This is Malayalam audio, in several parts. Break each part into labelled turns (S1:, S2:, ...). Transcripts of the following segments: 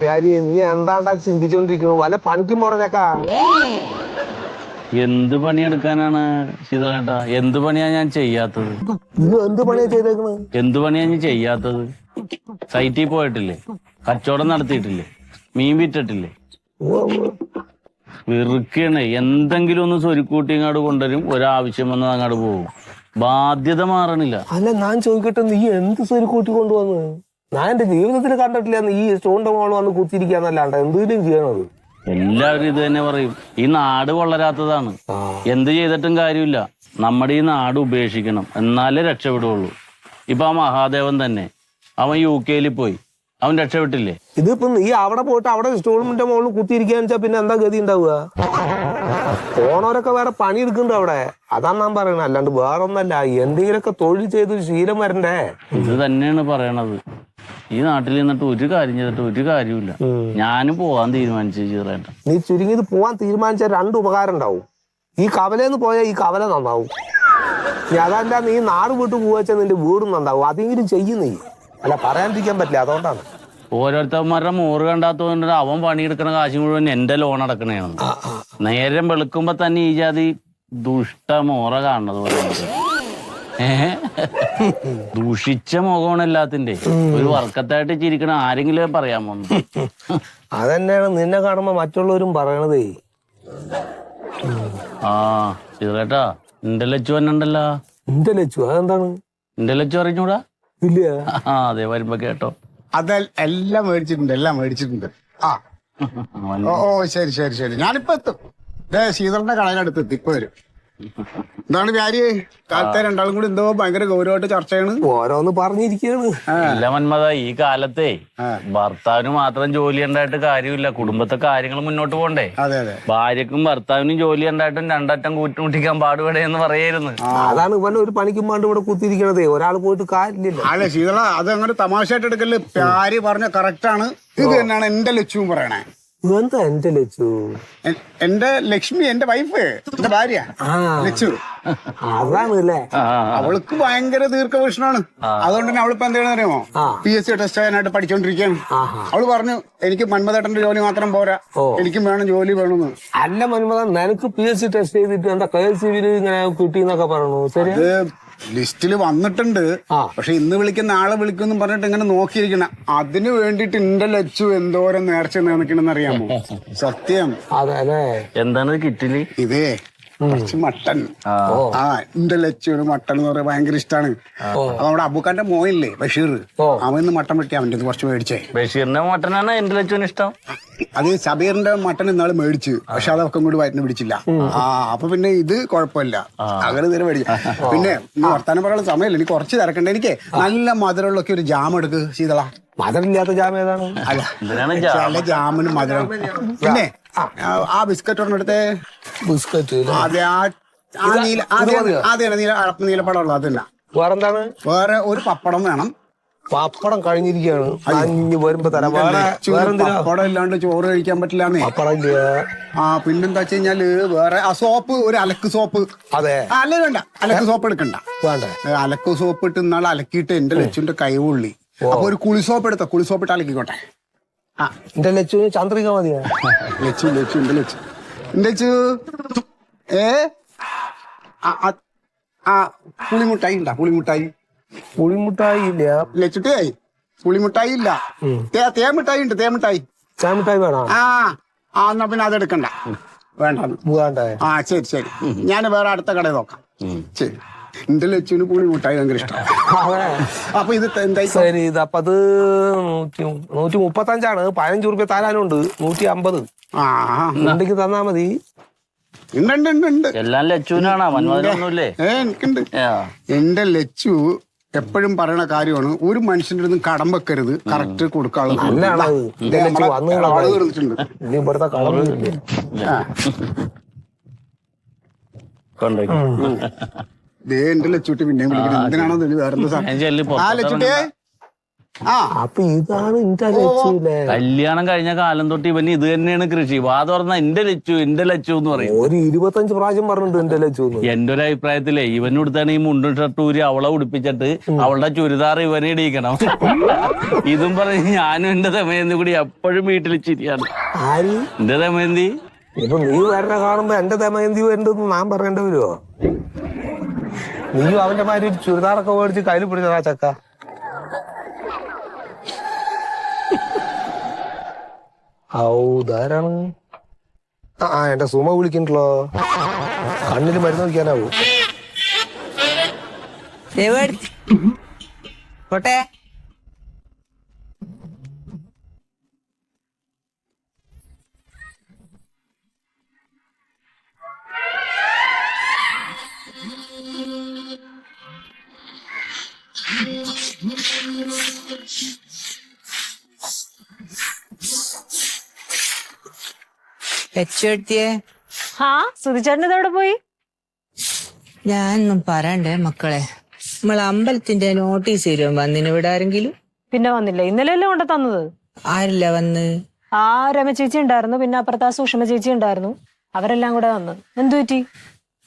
S1: പ്യാരി നീ എന്താണ്ടാ ചിന്തിച്ചോണ്ടിരിക്കുന്നു? വല്ല പണിക്കും പോറേക്കാ.
S2: എന്ത് പണിയെടുക്കാനാണ് ശീതളേട്ടാ? എന്ത് പണിയാ ഞാൻ ചെയ്യാത്തത്?
S1: എന്ത് പണിയാ ചെയ്തേക്കണത്?
S2: എന്ത് പണിയാ ഞാൻ ചെയ്യാത്തത്? സൈറ്റിൽ പോയിട്ടില്ലേ? കച്ചവടം നടത്തിയിട്ടില്ലേ? മീൻ വിറ്റിട്ടില്ലേ? വെറുക്കാണ്. എന്തെങ്കിലും ഒന്ന് സ്വരുക്കൂട്ടി അങ്ങോട്ട് കൊണ്ടുവരും, ഒരാവശ്യം വന്ന് അങ്ങോട്ട് പോകും. ബാധ്യത മാറണില്ല.
S1: അല്ല ഞാൻ ചോദിക്കട്ടെ, നീ എന്ത് സ്വരുക്കൂട്ടി കൊണ്ടുവന്ന്? ഞാൻ എന്റെ ജീവിതത്തിൽ കണ്ടിട്ടില്ല നീ സ്റ്റോണിന്റെ മോള് വന്ന് കുത്തിരിക്കാന്നല്ലാണ്ട് എന്തെങ്കിലും ചെയ്യണത്.
S2: എല്ലാവരും ഇത് തന്നെ പറയും, ഈ നാട് വളരാത്തതാണ്, എന്ത് ചെയ്തിട്ടും കാര്യമില്ല, നമ്മുടെ ഈ നാട് ഉപേക്ഷിക്കണം എന്നാലേ രക്ഷപ്പെടുള്ളൂ. ഇപ്പൊ ആ മഹാദേവൻ തന്നെ, അവൻ UK പോയി, അവൻ രക്ഷപ്പെട്ടില്ലേ?
S1: ഇതിപ്പോ നീ അവിടെ പോയിട്ട് അവിടെ സ്റ്റോണിന്റെ മോളിൽ കുത്തിയിരിക്കാന്ന് വെച്ചാൽ പിന്നെ എന്താ ഗതി ഉണ്ടാവുക? പോണവരൊക്കെ വേറെ പണി എടുക്കുന്നുണ്ട് അവിടെ, അതാണ് ഞാൻ പറയണത്. അല്ലാണ്ട് വേറെ ഒന്നല്ല, എന്തെങ്കിലുമൊക്കെ തൊഴിൽ ചെയ്ത് ശീലം വരണ്ടേ?
S2: ഇത് തന്നെയാണ് പറയണത്. ഈ നാട്ടിൽ നിന്നിട്ട് ഒരു കാര്യം ചെയ്തിട്ട് ഒരു കാര്യമില്ല. ഞാനും പോവാൻ തീരുമാനിച്ചു ചേട്ടാ.
S1: നീ ചുരുങ്ങിയത് പോവാൻ തീരുമാനിച്ച 2 ഉപകാരം ഉണ്ടാവും. ഈ കവലേന്ന് പോയാൽ ഈ കവല നന്നാവും. അതല്ല നീ നാട് വിട്ട് പോവാച്ചാൽ നിന്റെ വീടും നന്നാവും. അതെങ്കിലും ചെയ്യും നീ. അല്ല പറയാണ്ടിരിക്കാൻ പറ്റില്ല, അതുകൊണ്ടാണ്.
S2: ഓരോരുത്തന്മാരുടെ മോറ് കണ്ടാത്തോണ്ട് അവൻ പണിയെടുക്കണ കാശ് മുഴുവൻ എന്റെ ലോൺ അടക്കണേണ്. നേരം വെളുക്കുമ്പോ തന്നെ ഈ ജാതി ദുഷ്ട മോറ കാണുന്നത് പോലെ ദൂഷിച്ച മുഖമാണ് എല്ലാത്തിന്റെ. ഒരു വർക്കത്തായിട്ട് ചിരിക്കണ ആരെങ്കിലും പറയാമോ?
S1: അതന്നെയാണ് നിന്നെ കാണുമ്പോ മറ്റുള്ളവരും പറയണതേ.
S2: ആ ചേട്ടാ, എന്റെ ലച്ചു തന്നെ ഉണ്ടല്ലോ.
S1: എന്റെ ലച്ചു അതെന്താണ്?
S2: എന്റെ ലച്ചു അറിഞ്ഞൂടാ?
S1: ഇല്ല.
S2: അതെ, വരുമ്പോ കേട്ടോ.
S3: എല്ലാം മേടിച്ചിട്ടുണ്ട്. ആ ഓ ശരി ശരി ശരി, ഞാനിപ്പോ എത്തും. ശീതളിന്റെ കടയിലടുത്ത് എത്തി, ഇപ്പൊ വരും. എന്താണ് വ്യാരി കാലത്തെ രണ്ടാളും കൂടി എന്തോ ഭയങ്കര ഗൗരവമായിട്ട് ചർച്ച ചെയ്യണ്?
S1: ഓരോന്ന് പറഞ്ഞിരിക്കുകയാണ്.
S2: ഇല്ല മന്മത, ഈ കാലത്തെ ഭർത്താവിന് മാത്രം ജോലി ഉണ്ടായിട്ട് കാര്യമില്ല, കുടുംബത്തെ കാര്യങ്ങൾ മുന്നോട്ട് പോകണ്ടേ?
S3: അതെ അതെ,
S2: ഭാര്യക്കും ഭർത്താവിനും ജോലി ഉണ്ടായിട്ടും രണ്ടറ്റം കൂട്ടിമുട്ടിക്കാൻ പാടുപെടേ എന്ന് പറയായിരുന്നു.
S1: അതാണ് ഇവൻ ഒരു പണിക്കും വേണ്ടി ഇവിടെ കുത്തിയിരിക്കണതേ. ഒരാൾ പോയിട്ട് കാര്യമില്ല.
S3: അല്ല ശീതള, അത് അങ്ങനെ തമാശയായിട്ട് എടുക്കല്. പ്യാരി പറഞ്ഞ കറക്റ്റാണ്. ഇത് തന്നെയാണ് എന്റെ ലക്ഷ്യവും പറയണേ.
S1: എന്താ എന്റെ ലച്ചു?
S3: എന്റെ ലക്ഷ്മി, എന്റെ വൈഫ്, എന്റെ ഭാര്യ ലച്ചു.
S1: അതാണല്ലേ.
S3: അവൾക്ക് ഭയങ്കര ദീർഘവീക്ഷണമാണ്. അതുകൊണ്ട് തന്നെ അവളിപ്പോ എന്താണെന്ന് അറിയാമോ? PSC ടെസ്റ്റ് ചെയ്യാനായിട്ട് പഠിച്ചോണ്ടിരിക്കുകയാണ്. അവള് പറഞ്ഞു, എനിക്ക് മന്മഥേട്ടന്റെ ജോലി മാത്രം പോരാ, എനിക്കും വേണം ജോലി വേണമെന്ന്.
S1: അല്ല മന്മഥ, നിനക്ക് PSC ടെസ്റ്റ് ചെയ്തിട്ട് എന്താ KSCB ഇങ്ങനെ കിട്ടിന്നൊക്കെ പറഞ്ഞു. ശരി,
S3: ലിസ്റ്റില് വന്നിട്ടുണ്ട്. പക്ഷെ ഇന്ന് വിളിക്കും നാളെ വിളിക്കും പറഞ്ഞിട്ട് ഇങ്ങനെ നോക്കിയിരിക്കണം. അതിന് വേണ്ടിട്ട് എന്റെ ലച്ചു എന്തോരം നേർച്ച നിൽക്കണമെന്ന് അറിയാമോ? സത്യം.
S1: അതെ.
S2: എന്താണ് കിറ്റില്?
S3: ഇതേ കുറച്ച് മട്ടൻ. എന്റെ ലച്ചുവിന് മട്ടൻ എന്ന് പറയാൻ ഭയങ്കര ഇഷ്ടമാണ്. അപ്പൊ നമ്മുടെ അബുക്കാന്റെ മോയില്ലേ ബഷീർ, അവൻ ഇന്ന് മട്ടൻ വെട്ടി അവന്റെ കുറച്ച് മേടിച്ചേ.
S2: ബഷീറിന്റെ മട്ടനാണ് എന്റെ ലച്ചുവിന് ഇഷ്ടം.
S3: അത് സബീറിന്റെ മട്ടൻ ഇന്നാള് മേടിച്ചു, പക്ഷെ അതൊക്കെ കൂടി വയറ്റിന് പിടിച്ചില്ല. അപ്പൊ പിന്നെ ഇത് കുഴപ്പമില്ല, അങ്ങനെ നേരെ മേടിച്ചു. പിന്നെ വർത്താനം പറയാനുള്ള സമയമില്ല, എനിക്ക് കുറച്ച് തിരക്കണ്ട. എനിക്ക് നല്ല മധുരമുള്ളൊക്കെ ഒരു ജാം എടുക്ക് ശീതള.
S1: മധുരമില്ലാത്ത ജാം ഏതാണ്?
S3: അല്ല ജാമിന് മധുരം. പിന്നെ ആ ബിസ്ക്കറ്റ് ഒരെടുത്തേ.
S1: ബിസ്ക്കറ്റ്
S3: അതെ, നീലപ്പടമുള്ള അതല്ല.
S1: വേറെന്താണ്?
S3: വേറെ ഒരു പപ്പടം വേണം.
S1: പപ്പടം കഴിഞ്ഞിരിക്കുകയാണ്, വരുമ്പോ തരാം.
S3: പപ്പടം ഇല്ലാണ്ട് ചോറ് കഴിക്കാൻ പറ്റില്ലാന്നേ.
S1: പപ്പടം ഇല്ല.
S3: പിന്നെന്താ വെച്ച് കഴിഞ്ഞാല് വേറെ ആ സോപ്പ്, ഒരു അലക്ക് സോപ്പ്.
S1: അതെ.
S3: അല്ല വേണ്ട, അലക്ക് സോപ്പ് എടുക്കണ്ട.
S1: വേണ്ട.
S3: അലക്ക് സോപ്പ് ഇട്ട് ഇന്നാളെ അലക്കിയിട്ട് എന്റെ ലച്ചുവിന്റെ കൈ പൊള്ളി. അപ്പൊ ഒരു കുളിസോപ്പ് എടുത്ത, കുളിസോപ്പ് ഇട്ട് അലക്കിക്കോട്ടെ.
S1: എന്റെ ലച്ചുവിന് ചന്ദ്രിക മതിയാ.
S3: ലച്ചു എന്റെ ലച്ചു, എന്റെ ലച്ചു. പുളിമുട്ടായി ഉണ്ടാ?
S1: പുളിമുട്ടായി ഇല്ല.
S3: ലച്ചുട്ടിയായി പുളിമുട്ടായി ഇല്ല. തേമിട്ടായി ഉണ്ട്, തേമിട്ടായി.
S1: ചാമിട്ടായി വേണോ?
S3: എന്നാ പിന്നെ അതെടുക്കണ്ട, വേണ്ട. ശരി ശരി, ഞാൻ വേറെ അടുത്ത കടയിൽ നോക്കാം. ശരി. എന്റെ ലച്ചുവിന് പുളിമുട്ടായി ഭയങ്കര ഇഷ്ടം. അപ്പൊ ഇത് എന്തായി?
S1: ശരി, ഇതപ്പൊ അത് 135 15 രൂപ തരാനുണ്ട്. 150 ഉണ്ടെങ്കിൽ തന്നാ മതി.
S3: ഉണ്ട്.
S2: എല്ലാം ലച്ചുവിനാണോ? മന്മഥനൊന്നുമില്ലേ?
S3: എനിക്കുണ്ട്. എന്റെ ലച്ചു എപ്പോഴും പറയണ കാര്യമാണ്, ഒരു മനുഷ്യന്റെ അടുത്ത് കടം വെക്കരുത്, കറക്റ്റ് കൊടുക്കാനുള്ള. എന്റെ ലച്ചൂട്ടി പിന്നെയും വിളിക്കുന്നത് എന്തിനാണോ? വേറെന്താ ലച്ചുട്ടിയെ? ആ
S1: അപ്പൊ ഇതാണ് എന്റെ ലച്ചുല്ലേ.
S2: കല്യാണം കഴിഞ്ഞ കാലം തൊട്ട് ഇവന് ഇത് തന്നെയാണ് കൃഷി. വാ തുറന്ന എന്റെ ലച്ചു എന്ന് പറയും.
S1: ഒരു 25 പ്രാവശ്യം പറഞ്ഞിട്ടുണ്ട് എന്റെ ലച്ചു.
S2: എന്റെ ഒരു അഭിപ്രായത്തിലേ ഇവന് കൊടുത്താണ് ഈ മുണ്ടും ഷർട്ടും ഊരി അവളെ ഉടുപ്പിച്ചിട്ട് അവളുടെ ചുരിദാർ ഇവനെ ഇടിക്കണം. ഇതും പറഞ്ഞ് ഞാനും എന്റെ ദമയന്തി കൂടി എപ്പോഴും വീട്ടിൽ ചിരിയാണ്.
S1: ആര്?
S2: എന്റെ ദമയന്തി.
S1: ഇപ്പൊ നീ വരണ കാണുമ്പോ എന്റെ ദമയന്തി വരണ്ടെന്ന് ഞാൻ പറയേണ്ടി വരുമോ? നീയും അവന്റെ മാതിരി ഒരു ചുരിദാറൊക്കെ മേടിച്ച് കയ്യിൽ പിടിച്ചതാ ചക്ക. ധാരാണ്. ആ എന്റെ സുമ വിളിക്കണ്ടല്ലോ. കണ്ണിന് മരുന്ന് വയ്ക്കാനാവൂ.
S4: പോട്ടെ. എച്ചെടുത്തിയേ
S5: ആ സുധിച്ചേട്ടൻ ഇതെവിടെ പോയി?
S4: ഞാനൊന്നും പറയണ്ടേ മക്കളെ. നമ്മളെ അമ്പലത്തിന്റെ നോട്ടീസ് തരും വന്നിന് ഇവിടെ ആരെങ്കിലും?
S5: പിന്നെ വന്നില്ല, ഇന്നലെ അല്ലേ കൊണ്ട തന്നത്.
S4: ആരില്ല വന്ന്?
S5: ആ രമ ചേച്ചി ഉണ്ടായിരുന്നു, പിന്നെ അപ്പുറത്ത് ആ സുഷമ ചേച്ചി ഉണ്ടായിരുന്നു. അവരെല്ലാം കൂടെ വന്നു. എന്തു പറ്റി?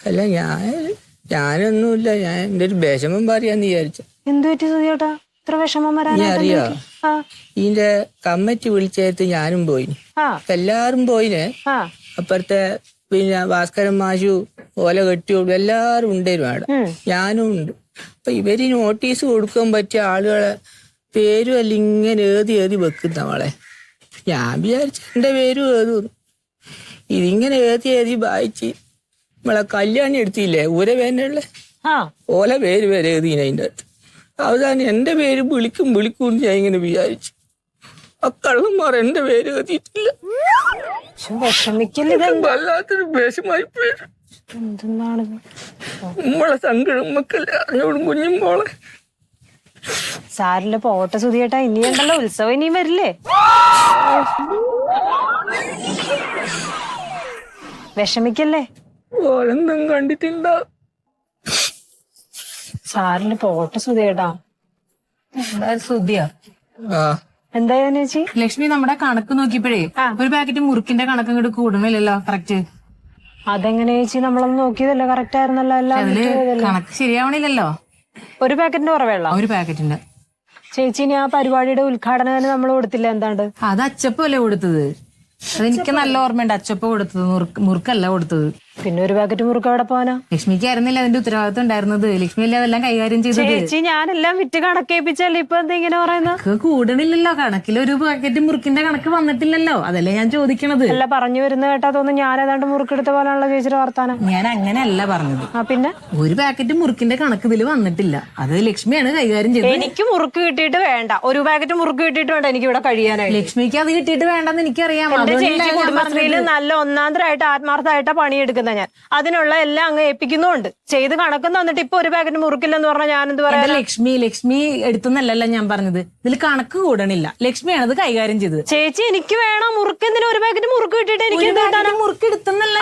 S4: അല്ല ഞാനൊന്നുമില്ല. ഞാൻ എന്റെ ഒരു വിഷമം പറയാന്ന് വിചാരിച്ചു.
S5: എന്തു പറ്റി സുധിയേട്ടാ ഇത്ര വിഷമം
S4: നീ
S5: വരാനായിട്ട്?
S4: അറിയോ
S5: ആ
S4: ഇതിന്റെ കമ്മിറ്റി വിളിച്ചേർത്ത് ഞാനും പോയിന്.
S5: ആ
S4: എല്ലാരും പോയിനെ.
S5: ആ
S4: അപ്പുറത്തെ പിന്നെ ഭാസ്കരൻ മാഷു ഓല കെട്ടിയോടും എല്ലാരും ഉണ്ടായിരുന്നു അവിടെ. ഞാനും ഉണ്ട്. അപ്പൊ ഇവര് നോട്ടീസ് കൊടുക്കാൻ പറ്റിയ ആളുകളെ പേരും അല്ല ഇങ്ങനെ ഏതി വെക്കുന്ന അവളെ. ഞാൻ വിചാരിച്ച എന്റെ പേരും ഏതും ഇതിങ്ങനെ ഏതി വായിച്ച് നമ്മളെ കല്യാണി എടുത്തില്ലേ ഊരവേനുള്ള
S5: ആ
S4: ഓല പേര് വരെ ഏതീന അതിൻ്റെ അടുത്ത്. അവസാനം എന്റെ പേര് വിളിക്കും ഞാൻ ഇങ്ങനെ വിചാരിച്ചു. ആ കള്ളന്മാർ എന്റെ പേര് എഴുതിയിട്ടില്ല.
S5: വിഷമിക്കല്ലേ?
S4: വല്ലാത്തൊരു വിഷമായി പോയി.
S5: എന്തെന്നാണ്
S4: നമ്മളെ സങ്കടം മക്കളെ അറിഞ്ഞോടും കുഞ്ഞും പോളെ.
S5: സാരില്ല, പോട്ടെ സുധിയേട്ടാ. ഇനിയുണ്ടല്ലോ ഉത്സവം, ഇനിയും വരില്ലേ? വിഷമിക്കല്ലേ?
S4: ഓരെന്തും കണ്ടിട്ടുണ്ടാവും.
S5: സാരില്ല, പോട്ടെ സുധിയേട്ടാ.
S6: സുധിയാ
S4: ആ
S5: എന്തായാലും ചേച്ചി?
S6: ലക്ഷ്മി നമ്മുടെ കണക്ക് നോക്കിയപ്പോഴേ ഒരു പാക്കറ്റ് മുറുക്കിന്റെ കണക്ക് ഇങ്ങോട്ട് കൂടുന്നില്ലല്ലോ. കറക്റ്റ്
S5: അതെങ്ങനെ ചേച്ചി? നമ്മളൊന്നും നോക്കിയതല്ല, കറക്റ്റ് ആയിരുന്നല്ലോ എല്ലാം.
S6: അതില് കണക്ക് ശരിയാവണില്ലല്ലോ.
S5: ഒരു പാക്കറ്റിന്റെ കുറവേള്ള
S6: ഒരു പാക്കറ്റിന്റെ
S5: ചേച്ചി. ഇനി ആ പരിപാടിയുടെ ഉദ്ഘാടനം നമ്മൾ കൊടുത്തില്ല, എന്താണ്ട്?
S6: അത് അച്ചപ്പല്ലേ കൊടുത്തത്? അതെനിക്ക് നല്ല ഓർമ്മയുണ്ട്. അച്ചപ്പ കൊടുത്തത്, മുറുക്കല്ല കൊടുത്തത്.
S5: പിന്നെ ഒരു പാക്കറ്റ് മുറുക്ക് എവിടെ പോവാനാ?
S6: ലക്ഷ്മിക്ക് ആയിരുന്നില്ല അതിന്റെ ഉത്തരവാദിത്വം ഉണ്ടായിരുന്നത്. ലക്ഷ്മി അല്ലേ അതെല്ലാം കൈകാര്യം ചെയ്തത്.
S5: ചേച്ചി ഞാനെല്ലാം വിറ്റ് കണക്കേപ്പിച്ചല്ലേ ഇപ്പൊ എന്താ ഇങ്ങനെ പറയുന്നത്?
S6: കൂടണില്ലല്ലോ കണക്കിൽ. ഒരു പാക്കറ്റ് മുറുക്കിന്റെ കണക്ക് വന്നിട്ടില്ലല്ലോ. അതല്ലേ ഞാൻ ചോദിക്കണത്.
S5: അല്ല, പറഞ്ഞു വരുന്ന കേട്ടാ തോന്നുന്നു ഞാൻ ഏതാണ്ട് മുറുക്കെടുത്ത പോലെയുള്ള ചേച്ചിയുടെ വർത്താനം.
S6: ഞാൻ അങ്ങനെയല്ല പറഞ്ഞത്.
S5: ആ പിന്നെ
S6: ഒരു പാക്കറ്റ് മുറുക്കിന്റെ കണക്ക് ഇതിൽ വന്നിട്ടില്ല. അത് ലക്ഷ്മിയാണ് കൈകാര്യം ചെയ്തത്.
S5: എനിക്ക് മുറുക്ക് കിട്ടിയിട്ട് വേണ്ട, ഒരു പാക്കറ്റ് മുറുക്ക് കിട്ടിയിട്ട് വേണ്ട എനിക്ക് ഇവിടെ കഴിയാനായിട്ട്.
S6: ലക്ഷ്മിക്ക് അത് കിട്ടിയിട്ട് വേണ്ടെന്ന് എനിക്കറിയാം.
S5: എന്റെ ചേച്ചി കുടുംബശ്രീയിൽ നല്ല ഒന്നാന്തരമായിട്ട് ആത്മാർത്ഥമായിട്ട് പണിയെടുക്കുന്ന ഞാൻ അതിനുള്ള എല്ലാം അങ്ങ് ഏൽപ്പിക്കുന്നുണ്ട്. ചെയ്ത് കണക്കും തന്നിട്ട് ഇപ്പൊ ഒരു പാക്കറ്റ് മുറുക്കില്ലെന്ന് പറഞ്ഞാൽ ഞാൻ എന്ത് പറയാ?
S6: ലക്ഷ്മി എടുത്തുന്നല്ല ഞാൻ പറഞ്ഞത്. ഇതിൽ കണക്ക് കൂടണില്ല. ലക്ഷ്മിയാണ് അത് കൈകാര്യം ചെയ്തത്.
S5: ചേച്ചി എനിക്ക് വേണം മുറുക്ക്. എന്തിനാ ഒരു പാക്കറ്റ് മുറുക്ക് കിട്ടിയിട്ട് എനിക്ക്
S6: മുറുക്ക് എടുത്തുന്നല്ല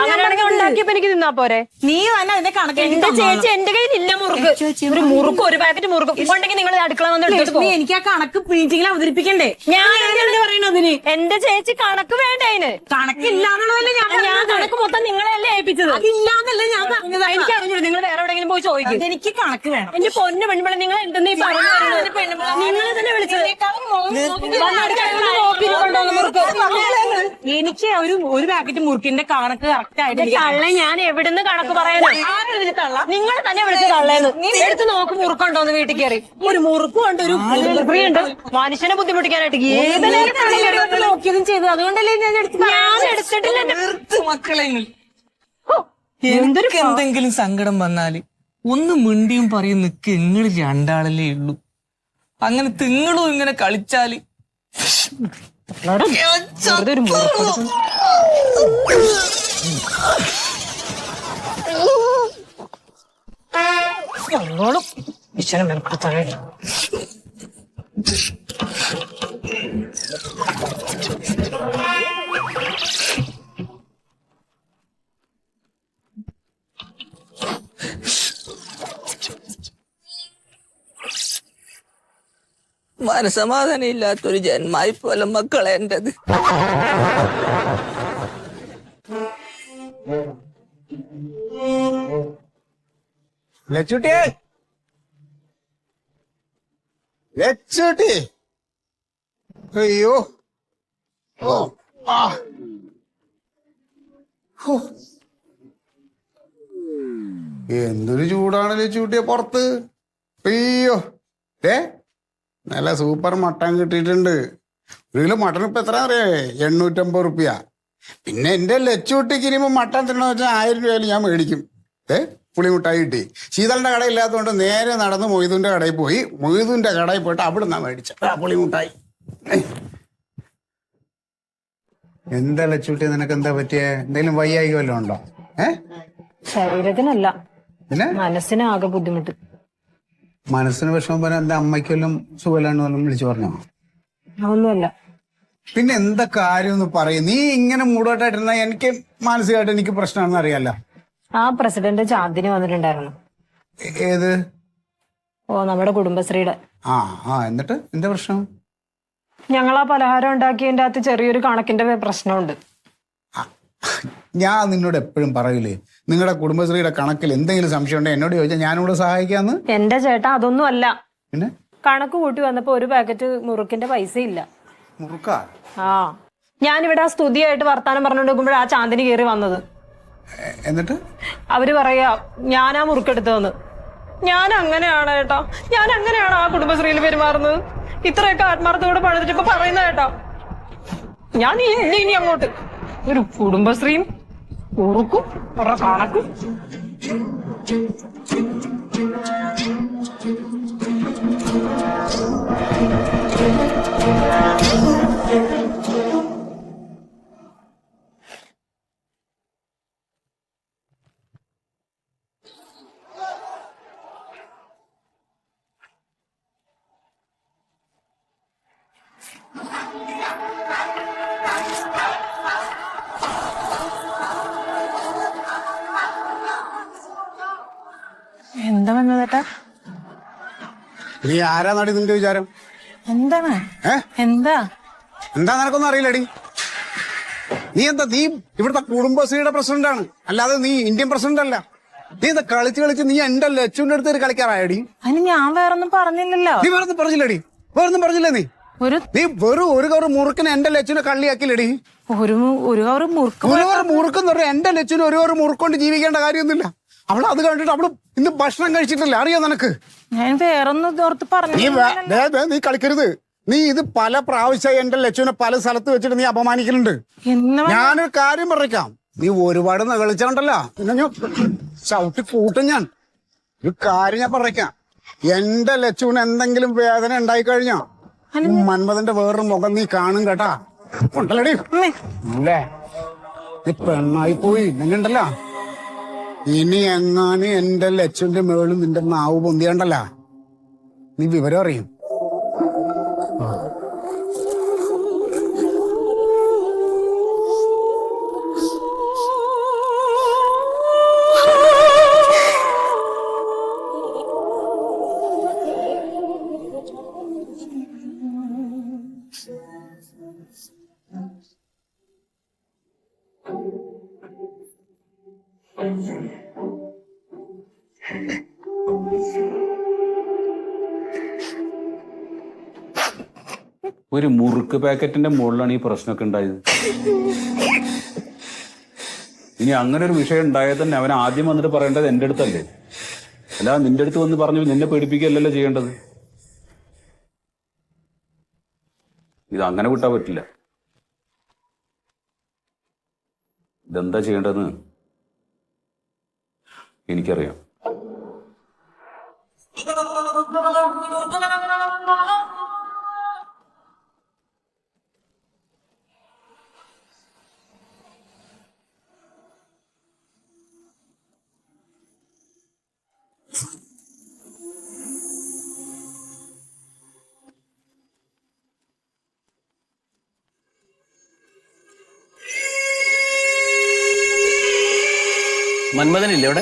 S5: ഉണ്ടാക്കിയപ്പോ എനിക്ക് തിന്നാ പോരെ?
S6: നീ തന്നെ അതിന്റെ കണക്ക്.
S5: എന്റെ ചേച്ചി എന്റെ കയ്യിൽ ഇല്ല മുറുക്ക്. ഒരു മുറുക്ക്, ഒരു പാക്കറ്റ് മുറുക്ക് ഉണ്ടെങ്കിൽ നിങ്ങൾ അടുക്കള വന്ന് എടുത്തിട്ട് പോകും.
S6: എനിക്ക് ആ കണക്ക് മീറ്റിംഗിൽ അവതരിപ്പിക്കണ്ടേ?
S5: ഞാൻ പറയണതിന് എന്റെ ചേച്ചി കണക്ക് വേണ്ട. അതിന്
S6: കണക്കില്ലാന്നുള്ളതല്ലേ
S5: ഞാൻ കണക്ക് മൊത്തം നിങ്ങളെല്ലാം ഏൽപ്പിച്ചത്.
S6: അതില്ലാന്നല്ല ഞാൻ പറഞ്ഞത്.
S5: എനിക്ക് അറിഞ്ഞൂടെ, നിങ്ങൾ വേറെ എവിടെയെങ്കിലും പോയി ചോദിക്കും.
S6: എനിക്ക് കണക്ക് വേണം.
S5: എന്റെ പൊന്നു പെൺപിള്ള, നിങ്ങൾ എന്തെന്നീ പറയുന്നത്? നിങ്ങൾ തന്നെ വിളിച്ചത്.
S6: എനിക്ക് ഒരു പാക്കറ്റ് മുറുക്കിന്റെ കണക്ക് കറക്റ്റ് ആയിട്ട്
S5: കള്ള ഞാൻ എവിടുന്ന് കണക്ക് പറയാനാ? നിങ്ങൾ തന്നെ വിളിച്ച് കള്ളേന്ന്. എടുത്ത് നോക്ക് മുറുക്കുണ്ടോന്ന് വീട്ടിൽ കയറി. ഒരു മുറുക്കുണ്ട്, ഒരു ഉണ്ട് മനുഷ്യനെ ബുദ്ധിമുട്ടിക്കാനായിട്ട്.
S6: നോക്കിയതും ചെയ്തു. അതുകൊണ്ടല്ലേ ഞാൻ
S5: എടുത്തിട്ടില്ല.
S4: മക്കളെ എന്തെങ്കിലും സങ്കടം വന്നാല് ഒന്ന് മിണ്ടിയും പറയും നിക്ക് നിങ്ങൾ രണ്ടാളല്ലേ ഉള്ളൂ. അങ്ങനെ തിങ്ങളും ഇങ്ങനെ കളിച്ചാല്
S5: ഒരു മുറുക്ക് ഈശ്വരൻ മെനക്കെടുത്താഴ.
S4: മനസമാധാനം ഇല്ലാത്തൊരു ജന്മായി പോലെ മക്കളെ എന്റത്.
S3: ലച്ചൂട്ടിയെ ലച്ചൂട്ടി അയ്യോ ഓ ആ ഹോ. എന്തൊരു ചൂടാണ് ലച്ചൂട്ടിയെ പുറത്ത്. അയ്യോ നല്ല സൂപ്പർ മട്ടൻ കിട്ടിയിട്ടുണ്ട്. ഒരു കിലോ മട്ടൻ ഇപ്പൊ എത്ര അറിയേ? 850 റുപ്യ. പിന്നെ എന്റെ ലച്ചൂട്ടിക്ക് ഇനിയിപ്പോ മട്ടൻ തിന്നണമെന്ന് വെച്ചാൽ 1000 രൂപയിൽ ഞാൻ മേടിക്കും. പുളിമുട്ടായി കിട്ടി. ശീതളിന്റെ കട ഇല്ലാത്തതുകൊണ്ട് നേരെ നടന്ന് മൊയ്തുവിന്റെ കടയിൽ പോയി. മൊയ്തുവിന്റെ കടയിൽ പോയിട്ട് അവിടെ നിന്നാ മേടിച്ച പുളിമുട്ടായി. എന്താ ലച്ചൂട്ടി, നിനക്ക് എന്താ പറ്റിയേ? എന്തെങ്കിലും വയ്യായി വല്ലതും ഉണ്ടോ?
S5: ശരീരത്തിനല്ല,
S3: പിന്നെ
S5: മനസ്സിനാകെ ബുദ്ധിമുട്ട്.
S3: മനസ്സിന് വിഷമം പോലെ എന്റെ അമ്മയ്ക്കെല്ലാം സുഖമില്ലാണ്ട് വല്ലതും വിളിച്ചു പറഞ്ഞോ?
S5: ഒന്നുമല്ല.
S3: പിന്നെ എന്താ കാര്യം എന്ന് പറയും. നീ ഇങ്ങനെ മൂടോട്ടായിട്ടിരുന്ന എനിക്ക് മാനസികമായിട്ട് എനിക്ക് പ്രശ്നമാണെന്ന് അറിയാലോ.
S5: ആ പ്രസിഡന്റ് ചാന്ദിനി വന്നിട്ടുണ്ടായിരുന്നു.
S3: ഏത്?
S5: ഓ, നമ്മുടെ കുടുംബശ്രീയുടെ.
S3: എന്നിട്ട് എന്താ പ്രശ്നം?
S5: ഞങ്ങൾ ആ പലഹാരം ഉണ്ടാക്കിയതിന്റെ അകത്ത് ചെറിയൊരു കണക്കിന്റെ പ്രശ്നമുണ്ട്.
S3: ഞാൻ നിന്നോട് എപ്പോഴും പറയില്ലേ, നിങ്ങളുടെ കുടുംബശ്രീയുടെ കണക്കിൽ എന്തെങ്കിലും സംശയം ഉണ്ടെങ്കിൽ എന്നോട് ചോദിച്ചാൽ ഞാനിവിടെ സഹായിക്കാന്ന്.
S5: എന്റെ ചേട്ടാ അതൊന്നും അല്ല.
S3: പിന്നെ
S5: കണക്ക് കൂട്ടി വന്നപ്പോ ഒരു പാക്കറ്റ് മുറുക്കിന്റെ പൈസ ഇല്ല.
S3: മുറുക്കാ?
S5: ഞാനിവിടെ ആ സ്തുതിയായിട്ട് വർത്താനം പറഞ്ഞുകൊണ്ടിരിക്കുമ്പോഴാ ആ ചാന്ദിനി കയറി വന്നത്.
S3: എന്നിട്ട്
S5: അവര് പറയാ ഞാനാ മുറുക്കെടുത്തതെന്ന്. ഞാൻ അങ്ങനെയാണ് ഏട്ടാ, ഞാൻ അങ്ങനെയാണ് ആ കുടുംബശ്രീയിൽ പെരുമാറുന്നത്. ഇത്രയൊക്കെ ആത്മാർത്ഥത്തോടെ പണിതിട്ട് ഇപ്പൊ പറയുന്ന കേട്ടോ. ഞാൻ ഇനി അങ്ങോട്ട് ഒരു കുടുംബശ്രീയും ഉറുക്കും കണക്കും.
S6: എന്താ വന്നതേട്ടാ?
S3: നീ ആരാ നടി നിന്റെ വിചാരം?
S6: എന്താണ്? എന്താ
S3: എന്താ നിനക്കൊന്നും അറിയില്ലടി. നീ ഇവിടുത്തെ കുടുംബശ്രീയുടെ പ്രസിഡന്റാണ്, അല്ലാതെ നീ ഇന്ത്യൻ പ്രസിഡന്റ് അല്ല. നീ എന്താ കളിച്ച് നീ എന്റെ ലച്ചുവിന്റെ അടുത്ത് കളിക്കാറായടി.
S6: അതിന് ഞാൻ വേറൊന്നും പറഞ്ഞില്ലല്ലോ.
S3: നീ വേറൊന്നും പറഞ്ഞില്ലടി, വേറൊന്നും പറഞ്ഞില്ലേ നീ? നീ വെറും ഒരു കവർ മുറുക്കിന് എന്റെ ലച്ചുവിനെ കള്ളിയാക്കില്ലടി.
S6: ഒരു കവർ
S3: മുറുക്കെന്ന് പറഞ്ഞാൽ എന്റെ ലച്ചുവിന് ഒരു കവർ മുറുക്കൊണ്ട് ജീവിക്കേണ്ട കാര്യമൊന്നുമില്ല. അവള് അത് കണ്ടിട്ട് അവള് ഇന്ന് ഭക്ഷണം കഴിച്ചിട്ടില്ല, അറിയോ നിനക്ക്?
S6: ഞാൻ വേറൊന്നും ഓർത്ത് പറഞ്ഞു.
S3: നീ കളിക്കരുത്. നീ ഇത് പല പ്രാവശ്യം എന്റെ ലച്ചുവിനെ പല സ്ഥലത്ത് വെച്ചിട്ട് നീ അപമാനിക്കുന്നുണ്ട്. ഞാനൊരു കാര്യം പറയിക്കാം, നീ ഒരുപാട് കളിച്ചോണ്ടല്ല പിന്നെ ഞാൻ ചവിട്ടി കൂട്ടും. ഞാൻ ഒരു കാര്യം ഞാൻ പറയിക്കാം, എന്റെ ലച്ചുവിന് എന്തെങ്കിലും വേദന ഉണ്ടായി കഴിഞ്ഞാ മന്മഥന്റെ വേറൊരു മുഖം നീ കാണും കേട്ടാ. ഉണ്ടല്ലടി അല്ലേ, നീ പെണ്ണായി പോയി. നിങ്ങണ്ടല്ല ഇനി എങ്ങാനും എന്റെ ലച്ചുവിന്റെ മേളും നിന്റെ നാവ് പൊന്തിയണ്ടല്ല, നീ വിവരം അറിയും.
S7: ഒരു മുറുക്ക് പാക്കറ്റിന്റെ മുകളിലാണ് ഈ പ്രശ്നമൊക്കെ ഉണ്ടായത്. ഇനി അങ്ങനെ ഒരു വിഷയം ഉണ്ടായാൽ തന്നെ അവൻ ആദ്യം വന്നിട്ട് പറയേണ്ടത് എൻ്റെ അടുത്തല്ലേ, അല്ലാതെ നിന്റെ അടുത്ത് വന്ന് പറഞ്ഞു നിന്നെ പേടിപ്പിക്കുകയല്ലല്ലോ ചെയ്യേണ്ടത്. ഇത് അങ്ങനെ വിട്ടാൻ പറ്റില്ല. ഇതെന്താ ചെയ്യേണ്ടതെന്ന് എനിക്കറിയാം.
S2: മന്മഥനില്ലേ ഇവിടെ?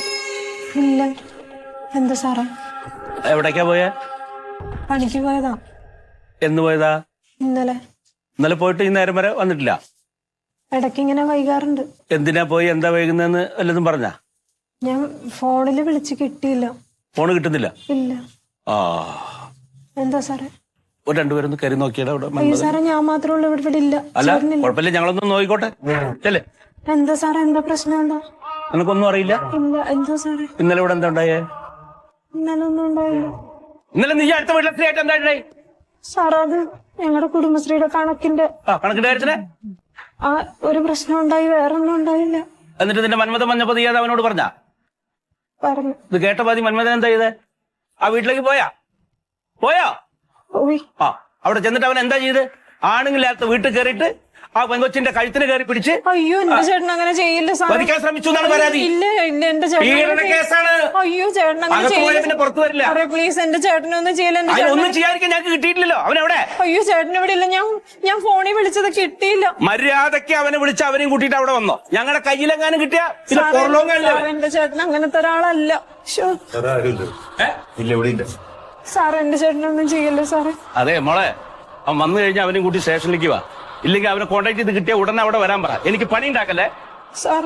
S5: ഇല്ല. എന്താ സാറേ?
S2: എവിടേക്കാ പോയാ?
S5: പണിക്ക് പോയതാ.
S8: എന്ന് പോയതാ?
S5: ഇന്നലെ
S8: പോയിട്ട് ഈ നേരം വരെ വന്നിട്ടില്ല.
S5: ഇടയ്ക്ക് ഇങ്ങനെ വൈകാറുണ്ട്.
S8: എന്തിനാ പോയി, എന്താ വൈകുന്നതെന്ന് വല്ലതും പറഞ്ഞാ?
S5: ഞാൻ ഫോണിൽ വിളിച്ച് കിട്ടിയില്ല.
S8: ഫോണ് കിട്ടുന്നില്ല?
S5: ഇല്ല.
S8: ആ,
S5: എന്താ സാറേ?
S8: രണ്ടുപേരൊന്ന് കയറി നോക്കിയടാ ഇവിടെ.
S5: അയ്യോ സാറേ, ഞാൻ മാത്രമേ ഉള്ളൂ ഇവിടെ. ഇല്ല.
S8: അല്ല കുഴപ്പമില്ല, ഞങ്ങളൊന്ന് നോക്കിക്കോട്ടെ. ചെല്ലേ.
S5: എന്താ സാറേ, എന്താ പ്രശ്നം? എന്താ?
S8: നിനക്കൊന്നും അറിയില്ല?
S5: ഇല്ല. എന്താ സാറേ?
S8: ഇന്നലെ ഇവിടെ എന്താ ഉണ്ടായേ?
S5: ഇന്നലെ ഒന്നും ഉണ്ടായില്ല.
S8: ഇന്നലെ നീ അടുത്ത വീട്ടിലെ സ്ത്രീ ആയിട്ട് എന്താ ഉണ്ടായി?
S5: സാറേ, അത് ഞങ്ങളുടെ കുടുംബശ്രീയുടെ കണക്കിന്റെ
S8: കാര്യത്തില്
S5: ഒരു പ്രശ്നം ഉണ്ടായി, വേറെ ഒന്നും ഉണ്ടായില്ല.
S8: എന്നിട്ട് നിന്റെ മന്മഥൻ വന്നപ്പോ നീ അത് അവനോട് പറഞ്ഞ?
S5: പറഞ്ഞു.
S8: ഇത് കേട്ട പാതി മന്മഥൻ എന്താ ചെയ്തേ? ആ വീട്ടിലേക്ക് പോയാ?
S5: പോയി.
S8: അവിടെ ചെന്നിട്ട് അവൻ എന്താ ചെയ്ത്? ആണുങ്ങളില്ലാത്ത വീട്ടിൽ കയറിയിട്ട് ആ പെങ്കൊച്ചിന്റെ കഴുത്തിന് കയറി പിടിച്ച്
S5: അയ്യോ, എന്റെ ചേട്ടൻ അങ്ങനെ ചെയ്യില്ല സാർ.
S8: വധിക്കാൻ ശ്രമിച്ചു എന്നാണ് പരാതി.
S5: ഇല്ല, എന്റെ ചേട്ടൻ
S8: കേസാണ്.
S5: അയ്യോ, ചേട്ടൻ അങ്ങനെ
S8: പിന്നെ
S5: ചെയ്യില്ല.
S8: പുറത്തു വരില്ല.
S5: പ്ലീസ്, എന്റെ ചേട്ടനൊന്നും ചെയ്യില്ല.
S8: ഒന്നും ചെയ്യാതിരിക്കാൻ ഞങ്ങൾക്ക് കിട്ടിയിട്ടില്ലല്ലോ. അവനെവിടെ?
S5: അയ്യോ, ചേട്ടൻ ഇവിടെ ഇല്ല. ഞാൻ ഫോണിൽ വിളിച്ചത് കിട്ടിയില്ല.
S8: മര്യാദയ്ക്ക് അവനെ വിളിച്ച് അവനെയും കൂട്ടിയിട്ട് അവിടെ വന്നോ? ഞങ്ങളുടെ കയ്യിലെങ്ങാനും കിട്ടിയ
S5: എന്റെ ചേട്ടൻ അങ്ങനത്തെ ഒരാളല്ല. സാർ, എന്റെ ചേട്ടനൊന്നും ചെയ്യല്ലേ സാറേ.
S8: അതെ മോളെ, അവൻ വന്നു കഴിഞ്ഞാൽ അവനെയും കൂട്ടി സ്റ്റേഷനിലേക്ക് വാ. ഇല്ലെങ്കിൽ അവനെ കോണ്ടാക്ട് ചെയ്ത് കിട്ടിയ ഉടനെ അവിടെ വരാൻ പറ. എനിക്ക് പണി ഉണ്ടാക്കല്ലേ
S5: സാർ.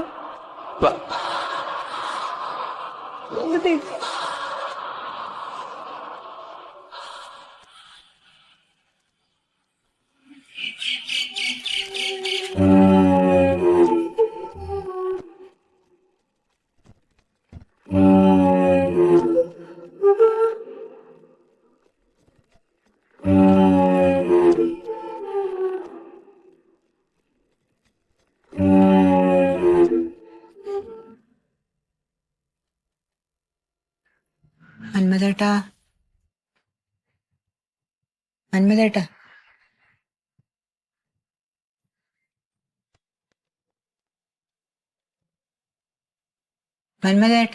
S4: മന്മഥേട്ടാ, മന്മഥേട്ടാ, മന്മഥേട്ട.